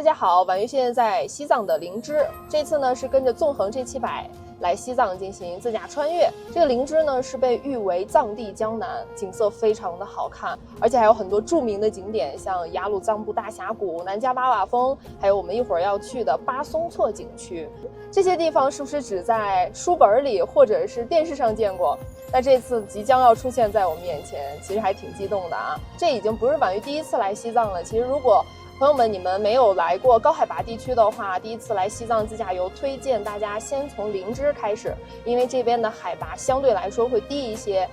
家好，婉瑜现在在西藏的林芝，这次呢是跟着纵横 G700来西藏进行自驾穿越。这个林芝呢是被誉为藏地江南，景色非常的好看，而且还有很多著名的景点，像雅鲁藏布大峡谷、南迦巴瓦峰，还有我们一会儿要去的巴松措景区。这些地方是不是只在书本里或者是电视上见过？那这次即将要出现在我们面前，其实还挺激动的啊！这已经不是婉瑜第一次来西藏了。其实如果朋友们你们没有来过高海拔地区的话，第一次来西藏自驾游，推荐大家先从林芝开始，因为这边的海拔相对来说会低一些，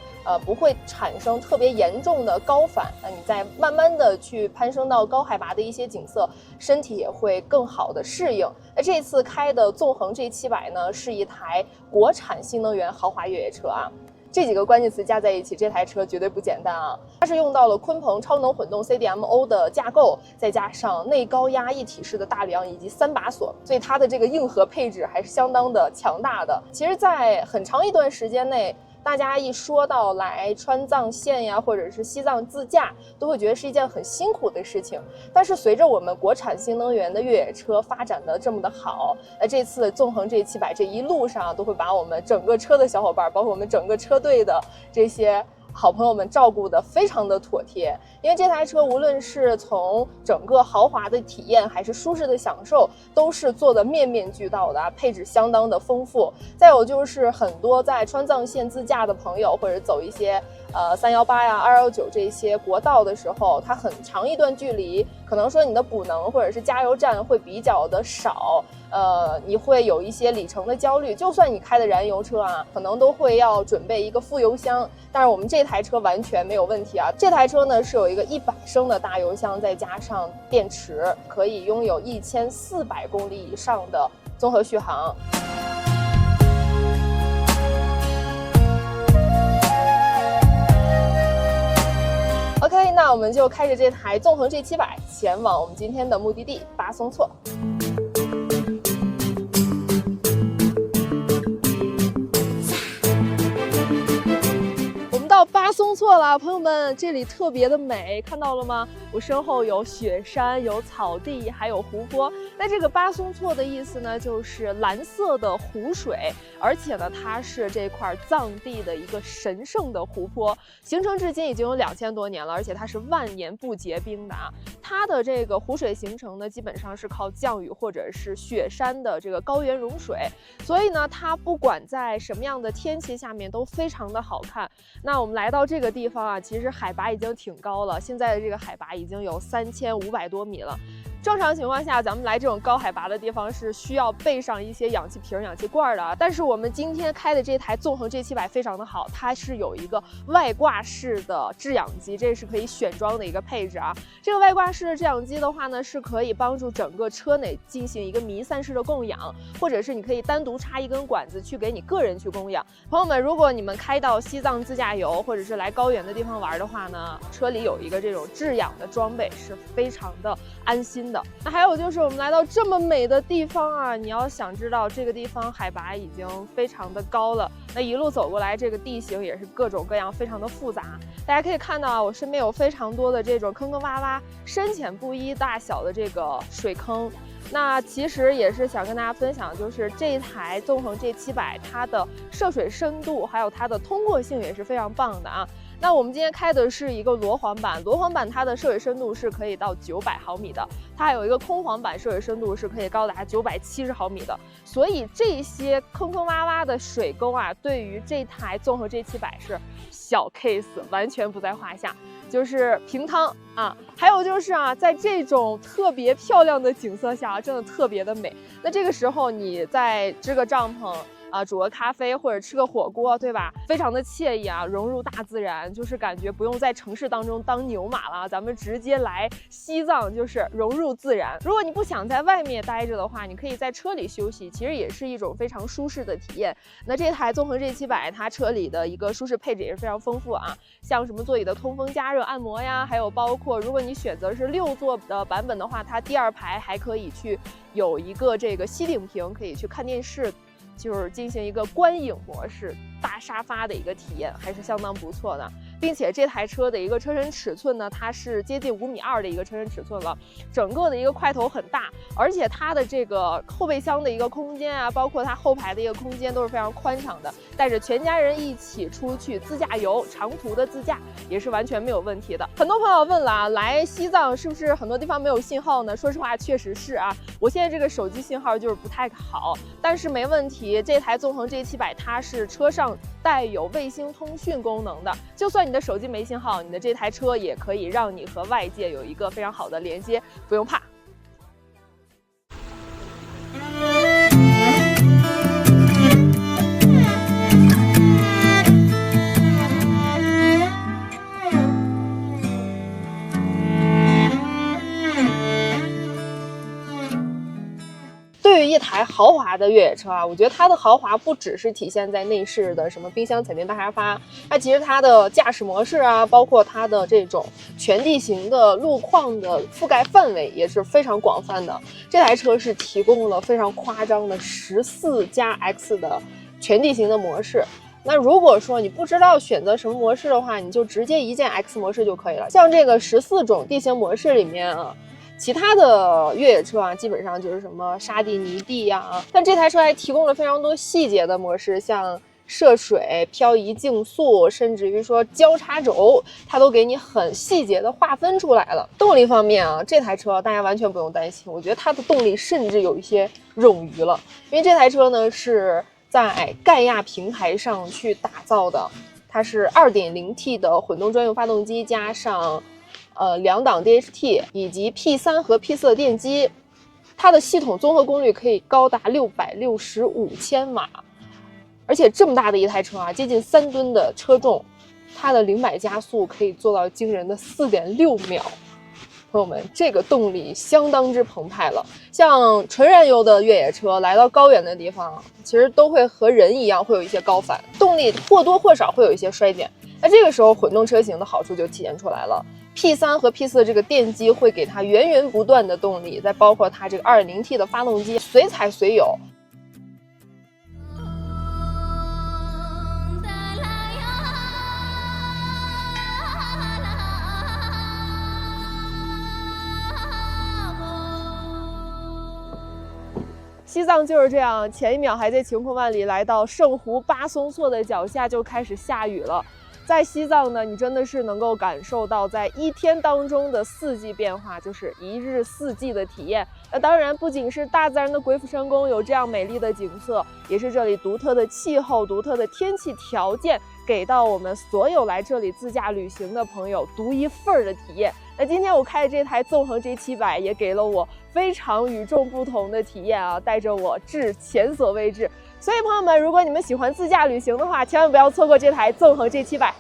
不会产生特别严重的高反。那你再慢慢的去攀升到高海拔的一些景色，身体也会更好的适应。那这次开的纵横 G700呢，是一台国产新能源豪华越野车啊。这几个关键词加在一起，这台车绝对不简单啊！它是用到了鲲鹏超能混动 CDMO 的架构，再加上内高压一体式的大梁以及3把锁，所以它的这个硬核配置还是相当的强大的。其实，在很长一段时间内，大家一说到来川藏线呀，或者是西藏自驾，都会觉得是一件很辛苦的事情。但是随着我们国产新能源的越野车发展的这么的好，这次纵横 G700这一路上都会把我们整个车的小伙伴，包括我们整个车队的这些好朋友们照顾得非常的妥帖。因为这台车无论是从整个豪华的体验还是舒适的享受，都是做的面面俱到的，配置相当的丰富。再有就是很多在川藏线自驾的朋友，或者走一些318呀、219这些国道的时候，它很长一段距离，可能说你的补能或者是加油站会比较的少，你会有一些里程的焦虑。就算你开的燃油车啊，可能都会要准备一个副油箱，但是我们这台车完全没有问题啊。这台车呢是有一个100升的大油箱，再加上电池，可以拥有1400公里以上的综合续航。OK， 那我们就开着这台纵横 G700前往我们今天的目的地巴松措。到巴松措了，朋友们，这里特别的美，看到了吗？我身后有雪山，有草地，还有湖泊。那这个巴松措的意思呢，就是蓝色的湖水，而且呢，它是这块藏地的一个神圣的湖泊，形成至今已经有2000多年了，而且它是万年不结冰的啊。它的这个湖水形成呢，基本上是靠降雨或者是雪山的这个高原融水，所以呢，它不管在什么样的天气下面都非常的好看。那我们来到这个地方啊，其实海拔已经挺高了，现在的这个海拔已经有3500多米了。正常情况下，咱们来这种高海拔的地方是需要备上一些氧气瓶、氧气罐的啊。但是我们今天开的这台纵横 G700非常的好，它是有一个外挂式的制氧机，这是可以选装的一个配置啊。这个外挂式的制氧机的话呢，是可以帮助整个车内进行一个弥散式的供氧，或者是你可以单独插一根管子去给你个人去供氧。朋友们，如果你们开到西藏自驾游，或者是来高原的地方玩的话呢，车里有一个这种制氧的装备是非常的安心的。那还有就是我们来到这么美的地方啊，你要想知道这个地方海拔已经非常的高了，那一路走过来这个地形也是各种各样非常的复杂。大家可以看到啊，我身边有非常多的这种坑坑洼洼、深浅不一大小的这个水坑。那其实也是想跟大家分享，就是这一台纵横 G700它的涉水深度还有它的通过性也是非常棒的啊。那我们今天开的是一个螺黄版，螺黄版它的涉水深度是可以到900毫米的，它还有一个空黄版涉水深度是可以高达970毫米的，所以这些坑坑洼洼的水沟啊，对于这台纵横 G700是小 case， 完全不在话下，就是平汤啊。还有就是啊，在这种特别漂亮的景色下，真的特别的美。那这个时候你再支个帐篷啊，煮个咖啡或者吃个火锅，对吧？非常的惬意啊，融入大自然，就是感觉不用在城市当中当牛马了，咱们直接来西藏，就是融入自然。如果你不想在外面待着的话，你可以在车里休息，其实也是一种非常舒适的体验。那这台纵横 G700它车里的一个舒适配置也是非常丰富啊，像什么座椅的通风加热按摩呀，还有包括如果你选择是6座的版本的话，它第2排还可以去有一个这个吸顶屏，可以去看电视。就是进行一个观影模式大沙发的一个体验，还是相当不错的。并且这台车的一个车身尺寸呢，它是接近5.2米的一个车身尺寸了，整个的一个块头很大，而且它的这个后备箱的一个空间啊，包括它后排的一个空间都是非常宽敞的，带着全家人一起出去自驾游，长途的自驾也是完全没有问题的。很多朋友问了啊，来西藏是不是很多地方没有信号呢？说实话，确实是啊，我现在这个手机信号就是不太好，但是没问题。这台纵横 G700它是车上带有卫星通讯功能的，就算你的手机没信号，你的这台车也可以让你和外界有一个非常好的连接，不用怕。对于一台豪华的越野车啊，我觉得它的豪华不只是体现在内饰的什么冰箱、彩电、大沙发，其实它的驾驶模式啊，包括它的这种全地形的路况的覆盖范围也是非常广泛的。这台车是提供了非常夸张的14+X 的全地形的模式。那如果说你不知道选择什么模式的话，你就直接一键 X 模式就可以了。像这个14种地形模式里面啊，其他的越野车啊，基本上就是什么沙地、泥地呀，但这台车还提供了非常多细节的模式，像涉水、漂移、竞速，甚至于说交叉轴，它都给你很细节的划分出来了。动力方面啊，这台车大家完全不用担心，我觉得它的动力甚至有一些冗余了，因为这台车呢是在盖亚平台上去打造的，它是2.0T 的混动专用发动机加上2档 DHT 以及 P3 和 P4 的电机，它的系统综合功率可以高达665千瓦，而且这么大的一台车啊，接近3吨的车重，它的0百加速可以做到惊人的4.6秒。朋友们，这个动力相当之澎湃了。像纯燃油的越野车来到高原的地方，其实都会和人一样会有一些高反，动力或多或少会有一些衰减。那这个时候混动车型的好处就体现出来了。P3 和 P4 的这个电机会给它源源不断的动力，再包括它这个2.0T 的发动机随采随有。西藏就是这样，前一秒还在晴空万里，来到圣湖巴松措的脚下就开始下雨了。在西藏呢，你真的是能够感受到在一天当中的4季变化，就是一日4季的体验。那当然不仅是大自然的鬼斧神工有这样美丽的景色，也是这里独特的气候、独特的天气条件给到我们所有来这里自驾旅行的朋友独一份的体验。那今天我开的这台纵横 G700也给了我非常与众不同的体验啊，带着我至前所未至。所以朋友们，如果你们喜欢自驾旅行的话，千万不要错过这台纵横 G700。